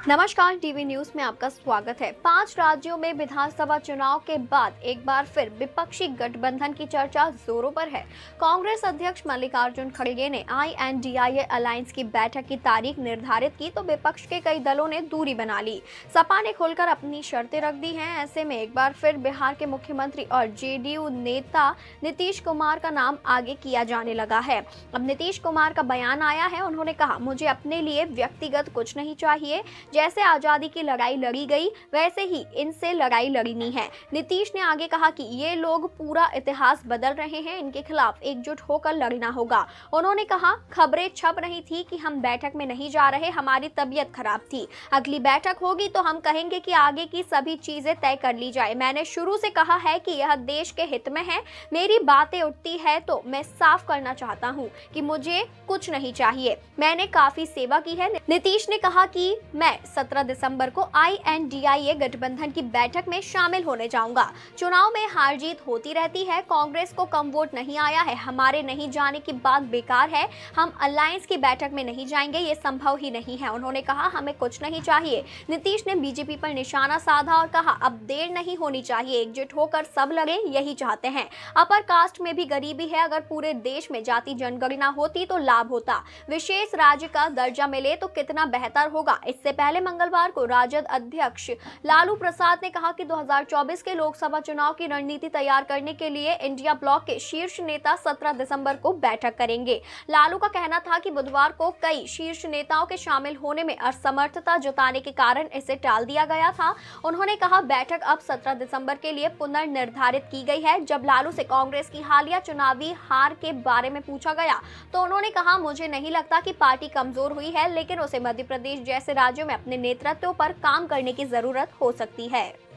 नमस्कार, TV news में आपका स्वागत है। 5 राज्यों में विधानसभा चुनाव के बाद एक बार फिर विपक्षी गठबंधन की चर्चा जोरों पर है। कांग्रेस अध्यक्ष मल्लिकार्जुन खड़गे ने INDIA अलायंस की बैठक की तारीख निर्धारित की तो विपक्ष के कई दलों ने दूरी बना ली। सपा ने खुलकर अपनी शर्तें रख दी हैं। ऐसे में एक बार फिर बिहार के मुख्यमंत्री और JDU नेता नीतीश कुमार का नाम आगे किया जाने लगा है। अब नीतीश कुमार का बयान आया है। उन्होंने कहा, मुझे अपने लिए व्यक्तिगत कुछ नहीं चाहिए। जैसे आजादी की लड़ाई लड़ी गई वैसे ही इनसे लड़ाई लड़नी है। नीतीश ने आगे कहा कि ये लोग पूरा इतिहास बदल रहे हैं, इनके खिलाफ एकजुट होकर लड़ना होगा। उन्होंने कहा, खबरें छप रही थी कि हम बैठक में नहीं जा रहे, हमारी तबीयत खराब थी। अगली बैठक होगी तो हम कहेंगे कि आगे की सभी चीजें तय कर ली जाए। मैंने शुरू से कहा है कि यह देश के हित में है। मेरी बातें उठती है तो मैं साफ करना चाहता हूँ कि मुझे कुछ नहीं चाहिए। मैंने काफी सेवा की है। नीतीश ने कहा कि मैं 17 दिसंबर को INDIA गठबंधन की बैठक में शामिल होने जाऊंगा। चुनाव में हार जीत होती रहती है। कांग्रेस को कम वोट नहीं आया है। हमारे नहीं जाने की बात बेकार है। हम अलायंस की बैठक में नहीं जाएंगे, ये संभव ही नहीं है। उन्होंने कहा, हमें कुछ नहीं चाहिए। नीतीश ने बीजेपी पर निशाना साधा और कहा, अब देर नहीं होनी चाहिए, एकजुट होकर सब लड़े, यही चाहते हैं। अपर कास्ट में भी गरीबी है। अगर पूरे देश में जाति जनगणना होती तो लाभ होता। विशेष राज्य का दर्जा मिले तो कितना बेहतर होगा। इससे पहले मंगलवार को राजद अध्यक्ष लालू प्रसाद ने कहा कि 2024 के लोकसभा चुनाव की रणनीति तैयार करने के लिए इंडिया ब्लॉक के शीर्ष नेता 17 दिसंबर को बैठक करेंगे। लालू का कहना था कि बुधवार को कई शीर्ष नेताओं के शामिल होने में असमर्थता जताने के कारण इसे टाल दिया गया था। उन्होंने कहा, बैठक अब 17 दिसंबर के लिए पुनर्निर्धारित की गई है। जब लालू से कांग्रेस की हालिया चुनावी हार के बारे में पूछा गया तो उन्होंने कहा, मुझे नहीं लगता कि पार्टी कमजोर हुई है, लेकिन उसे मध्य प्रदेश जैसे राज्यों में अपने नेतृत्व पर काम करने की जरूरत हो सकती है।